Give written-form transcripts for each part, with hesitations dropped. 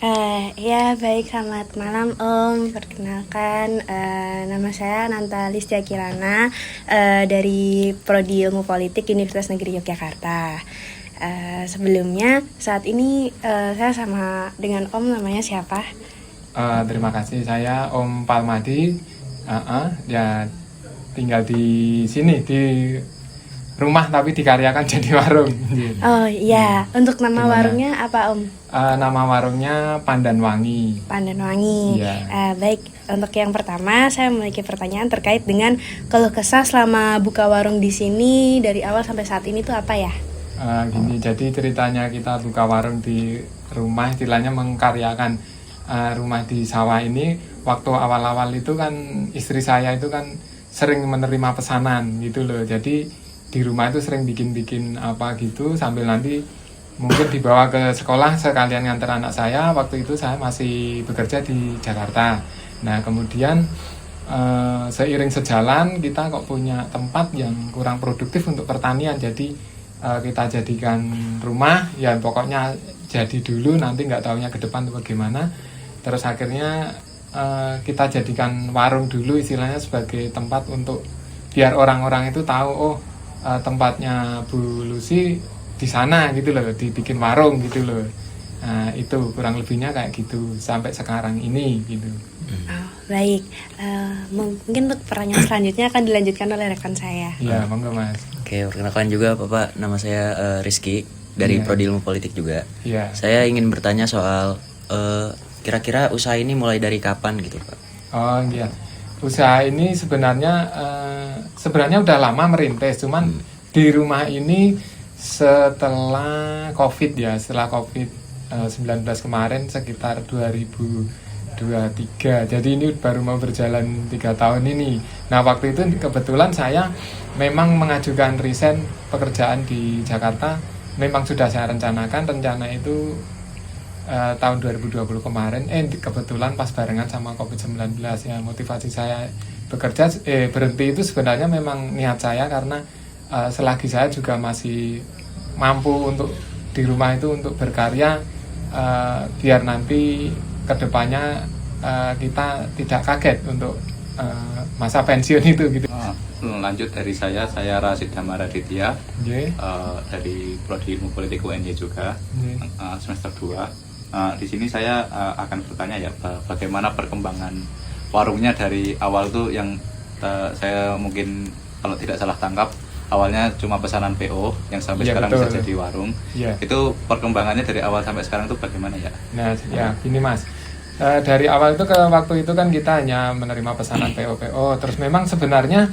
Ya baik, selamat malam Om. Perkenalkan, nama saya Nanta Listia Kirana, dari Prodi Ilmu Politik Universitas Negeri Yogyakarta. Sebelumnya, saat ini saya sama dengan Om, namanya siapa? Terima kasih, saya Om Palmadi. Ya tinggal di sini di rumah tapi dikaryakan jadi warung. Oh iya, untuk nama Gimana? warungnya apa Om? Nama warungnya Pandan Wangi. Pandan Wangi. Iya. Baik, untuk yang pertama saya memiliki pertanyaan terkait dengan keluh kesah selama buka warung di sini dari awal sampai saat ini tuh apa ya? Jadi ceritanya kita buka warung di rumah, istilahnya mengkaryakan rumah di sawah ini. Waktu awal-awal itu kan istri saya itu kan sering menerima pesanan gitu loh. Jadi di rumah itu sering bikin-bikin apa gitu sambil nanti mungkin dibawa ke sekolah sekalian nganter anak saya. Waktu itu saya masih bekerja di Jakarta. Nah kemudian seiring sejalan kita kok punya tempat yang kurang produktif untuk pertanian, jadi kita jadikan rumah, ya pokoknya jadi dulu, nanti nggak taunya ke depan itu bagaimana. Terus akhirnya kita jadikan warung dulu istilahnya sebagai tempat untuk biar orang-orang itu tahu, oh tempatnya Bu Lucy di sana gitu loh, dibikin warung gitu loh. Nah itu kurang lebihnya kayak gitu sampai sekarang ini gitu. Oh, baik. Mungkin untuk pertanyaan selanjutnya akan dilanjutkan oleh rekan saya. Iya monggo Mas. Oke, perkenalkan juga Bapak, nama saya Rizky dari Iya. Prodi Ilmu Politik juga. Iya. Saya ingin bertanya soal kira-kira usaha ini mulai dari kapan gitu Pak? Oh iya, usaha ini sebenarnya udah lama merintis, cuman di rumah ini setelah COVID ya, setelah COVID-19 kemarin sekitar 2023. Jadi ini baru mau berjalan 3 tahun ini. Nah waktu itu kebetulan saya memang mengajukan resign pekerjaan di Jakarta. Memang sudah saya rencanakan, rencana itu tahun 2020 kemarin, kebetulan pas barengan sama COVID-19 ya. Motivasi saya berhenti itu sebenarnya memang niat saya karena selagi saya juga masih mampu untuk di rumah itu untuk berkarya, biar nanti kedepannya kita tidak kaget untuk masa pensiun itu gitu. Lanjut dari saya Rasid Damaraditya, Okay. dari Prodi Ilmu Politik UNY juga, semester 2. Di sini saya akan bertanya ya, bagaimana perkembangan warungnya dari awal tuh yang saya mungkin kalau tidak salah tangkap awalnya cuma pesanan PO yang sampai Iya, sekarang betul. bisa jadi warung. Iya. Itu perkembangannya dari awal sampai sekarang tuh bagaimana ya? Nah ya gini Mas, dari awal itu ke waktu itu kan kita hanya menerima pesanan PO, terus memang sebenarnya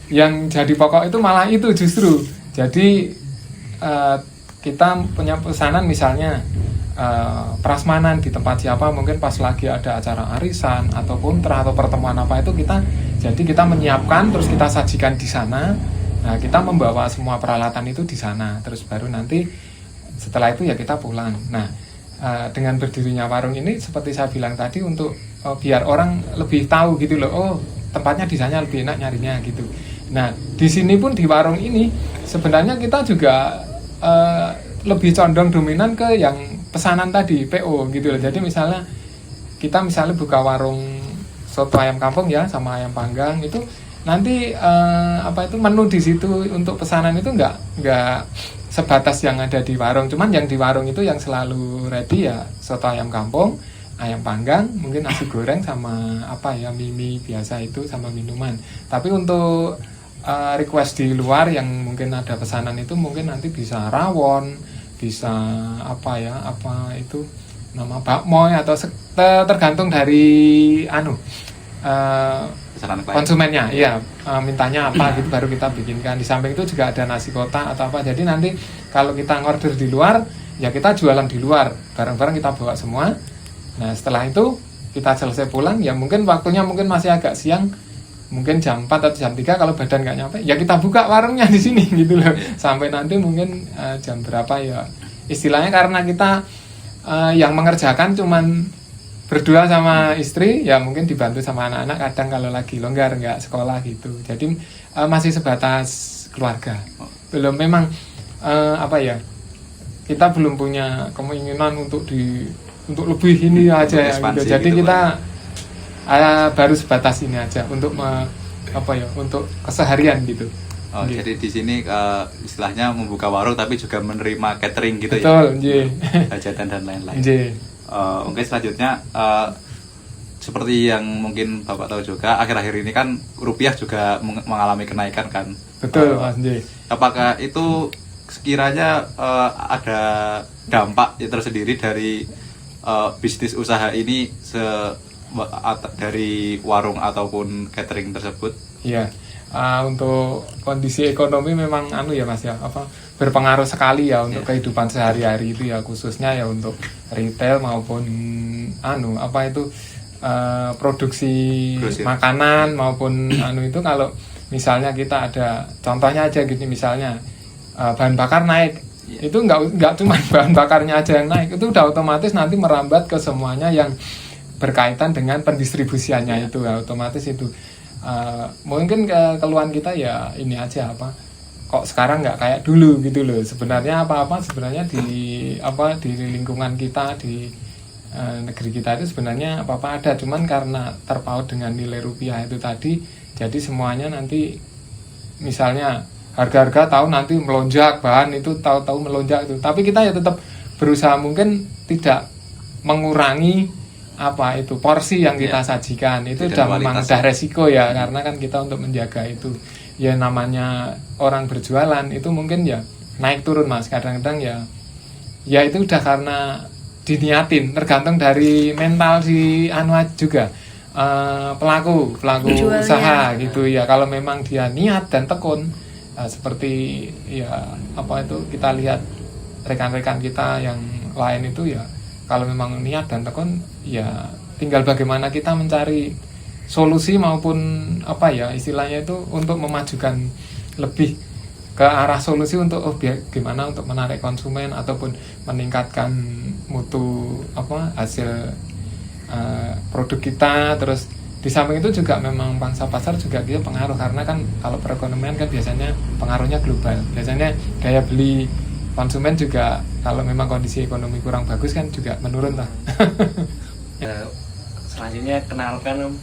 yang jadi pokok itu malah itu justru. Jadi kita punya pesanan misalnya prasmanan di tempat siapa, mungkin pas lagi ada acara arisan atau kontra atau pertemuan apa itu kita menyiapkan terus kita sajikan di sana. Nah kita membawa semua peralatan itu di sana, terus baru nanti setelah itu ya kita pulang. Nah dengan berdirinya warung ini seperti saya bilang tadi untuk biar orang lebih tahu gitu loh, oh tempatnya di sana lebih enak nyarinya gitu. Nah di sini pun di warung ini sebenarnya kita juga lebih condong dominan ke yang pesanan tadi PO gitu loh. Jadi misalnya kita buka warung soto ayam kampung ya sama ayam panggang, itu nanti menu di situ untuk pesanan itu nggak sebatas yang ada di warung, cuman yang di warung itu yang selalu ready ya soto ayam kampung, ayam panggang, mungkin nasi goreng sama mie biasa itu sama minuman. Tapi untuk request di luar yang mungkin ada pesanan itu mungkin nanti bisa rawon, bisa nama bakmoy atau tergantung dari Pesanan klien. konsumennya, iya mintanya apa gitu baru kita bikinkan. Di samping itu juga ada nasi kotak atau apa. Jadi nanti kalau kita ngorder di luar, ya kita jualan di luar, barang-barang kita bawa semua. Nah setelah itu kita selesai pulang, ya mungkin waktunya mungkin masih agak siang, mungkin jam 4 atau jam 3 kalau badan nggak nyampe, ya kita buka warungnya di sini gitu loh. Sampai nanti mungkin jam berapa ya. Istilahnya karena kita yang mengerjakan cuman berdua sama istri, ya mungkin dibantu sama anak-anak kadang kalau lagi longgar nggak sekolah gitu. Jadi masih sebatas keluarga. Belum memang kita belum punya keinginan untuk di untuk lebih ini aja ya ekspansi gitu. Jadi gitu, kita baru sebatas ini aja untuk untuk keseharian gitu. Oh, Nggih. jadi di sini istilahnya membuka warung tapi juga menerima catering gitu Betul, nggih. ya, hajatan dan lain-lain. Nggih. Mungkin selanjutnya seperti yang mungkin Bapak tahu juga, akhir-akhir ini kan rupiah juga mengalami kenaikan kan. Betul, Mas. Nggih. Apakah itu sekiranya ada dampak tersendiri dari bisnis usaha ini dari warung ataupun catering tersebut? Iya. Untuk kondisi ekonomi memang ya Mas ya, berpengaruh sekali ya untuk kehidupan sehari-hari itu ya, khususnya ya untuk retail maupun produksi Grosir. makanan maupun itu, kalau misalnya kita ada contohnya aja gitu, misalnya bahan bakar naik, itu nggak cuma bahan bakarnya aja yang naik, itu udah otomatis nanti merambat ke semuanya yang berkaitan dengan pendistribusiannya itu ya, otomatis itu. Mungkin keluhan kita ya ini aja, kok sekarang nggak kayak dulu gitu loh. Sebenarnya sebenarnya di lingkungan kita, di negeri kita itu sebenarnya apa ada, cuman karena terpaut dengan nilai rupiah itu tadi, jadi semuanya nanti misalnya harga-harga tahu nanti melonjak, bahan itu tahu-tahu melonjak itu, tapi kita ya tetap berusaha mungkin tidak mengurangi porsi yang kita sajikan. Itu udah memang udah resiko ya, karena kan kita untuk menjaga itu ya, namanya orang berjualan itu mungkin ya naik turun Mas, kadang-kadang ya itu udah karena diniatin, tergantung dari mental si juga pelaku Jualnya. usaha gitu ya. Kalau memang dia niat dan tekun, seperti ya kita lihat rekan-rekan kita yang lain itu ya, kalau memang niat dan tekun ya tinggal bagaimana kita mencari solusi maupun istilahnya itu untuk memajukan lebih ke arah solusi untuk gimana untuk menarik konsumen ataupun meningkatkan mutu hasil produk kita. Terus di samping itu juga memang pangsa pasar juga dia pengaruh, karena kan kalau perekonomian kan biasanya pengaruhnya global, biasanya daya beli konsumen juga kalau memang kondisi ekonomi kurang bagus kan juga menurun lah. Selanjutnya kenalkan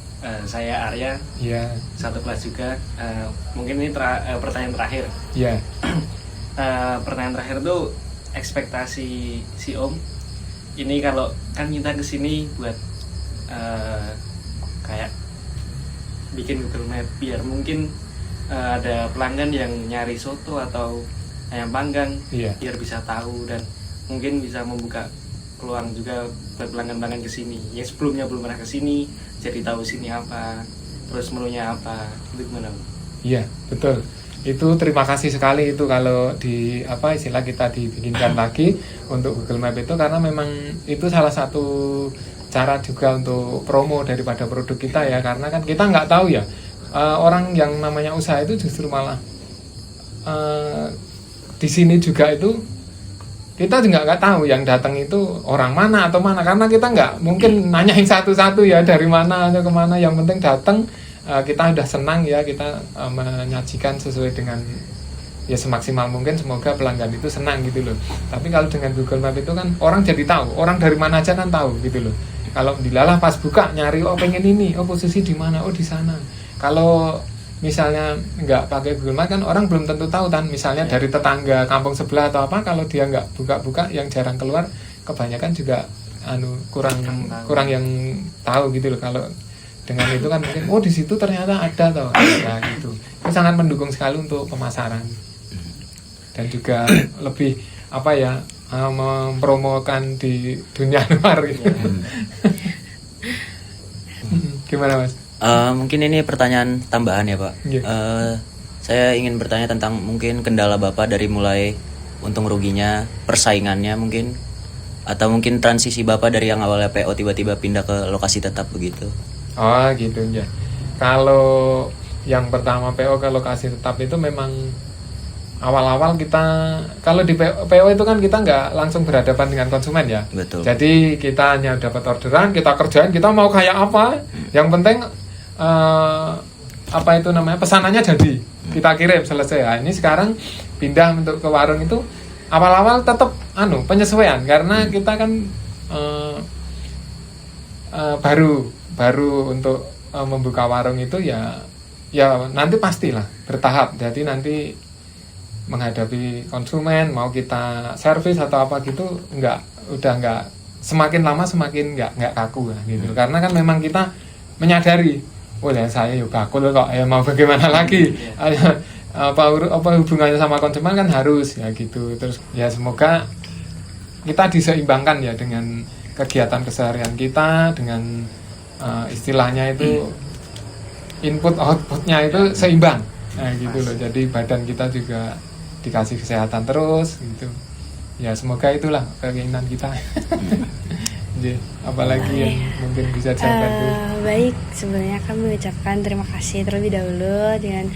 saya Arya, Iya. satu kelas juga. Mungkin ini pertanyaan terakhir. Iya. Pertanyaan terakhir tuh ekspektasi si Om. Ini kalau kan kita kesini buat kayak bikin Google Map biar mungkin ada pelanggan yang nyari soto atau ayam panggang, Iya. biar bisa tahu dan mungkin bisa membuka peluang juga buat pelanggan-pelanggan kesini yang sebelumnya belum pernah kesini, jadi tahu sini apa, terus menunya apa, itu gimana? Iya, betul. Itu terima kasih sekali itu kalau di istilah kita dibikinkan lagi untuk Google Map itu, karena memang itu salah satu cara juga untuk promo daripada produk kita ya, karena kan kita nggak tahu ya, orang yang namanya usaha itu justru malah di sini juga itu kita juga nggak tahu yang datang itu orang mana atau mana, karena kita nggak mungkin nanyain satu-satu ya dari mana atau kemana. Yang penting datang, kita udah senang ya, kita menyajikan sesuai dengan ya semaksimal mungkin, semoga pelanggan itu senang gitu loh. Tapi kalau dengan Google Map itu kan orang jadi tahu, orang dari mana aja kan tahu gitu loh. Kalau dilalah pas buka nyari pengen ini, posisi di mana, di sana. Kalau misalnya nggak pakai Google Map kan orang belum tentu tahu kan, misalnya dari tetangga kampung sebelah atau kalau dia nggak buka-buka, yang jarang keluar, kebanyakan juga kurang yang tahu gitu loh. Kalau dengan itu kan mungkin di situ ternyata ada gitu. Itu sangat mendukung sekali untuk pemasaran dan juga lebih mempromokan di dunia luar gitu. Gimana Mas? Mungkin ini pertanyaan tambahan ya Pak. Yeah. Saya ingin bertanya tentang mungkin kendala Bapak dari mulai untung ruginya, persaingannya mungkin, atau mungkin transisi Bapak dari yang awalnya PO tiba-tiba pindah ke lokasi tetap begitu. Oh gitu ya. Kalau yang pertama PO ke lokasi tetap itu memang awal-awal kita, kalau di PO itu kan kita nggak langsung berhadapan dengan konsumen ya. Betul. Jadi kita hanya dapat orderan, kita kerjain, kita mau kayak apa. Yang penting pesanannya jadi, kita kirim selesai. Nah, ini sekarang pindah untuk ke warung itu awal-awal tetap penyesuaian, karena kita kan baru untuk membuka warung itu ya nanti pastilah bertahap. Jadi nanti menghadapi konsumen, mau kita servis atau apa gitu, udah nggak semakin lama semakin nggak kaku lah gitu. Karena kan memang kita menyadari, oh ya saya ya bakul kok, ya mau bagaimana lagi, apa hubungannya sama konsumen kan harus ya gitu. Terus ya semoga kita diseimbangkan ya dengan kegiatan keseharian kita, dengan istilahnya itu input outputnya itu seimbang, nah gitu loh. Jadi badan kita juga dikasih kesehatan terus gitu. Ya semoga itulah keinginan kita. Jadi, apalagi yang mungkin bisa saya bantu. Baik, sebenarnya kami mengucapkan terima kasih terlebih dahulu dengan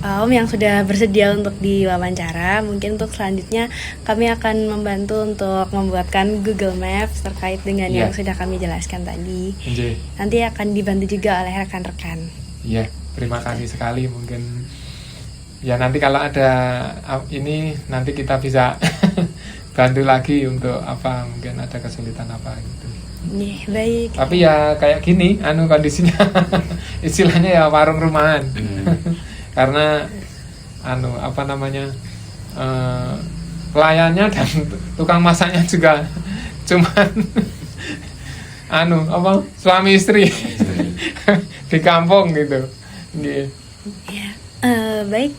Om yang sudah bersedia untuk diwawancara. Mungkin untuk selanjutnya kami akan membantu untuk membuatkan Google Maps terkait dengan yang sudah kami jelaskan tadi. Nanti akan dibantu juga oleh rekan-rekan. Iya, terima kasih sekali. Mungkin ya nanti kalau ada ini nanti kita bisa bantu lagi untuk apa, mungkin ada kesulitan apa gitu. Iya, baik. Tapi ya kayak gini kondisinya istilahnya ya warung rumahan. Karena pelayannya dan tukang masaknya juga cuman suami istri di kampung gitu. Yeah. Ya, baik.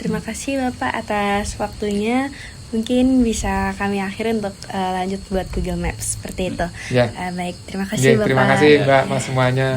Terima kasih Bapak atas waktunya. Mungkin bisa kami akhiri untuk lanjut buat Google Maps seperti itu. Yeah. Baik, terima kasih Bapak. Terima kasih Mbak, Mas semuanya.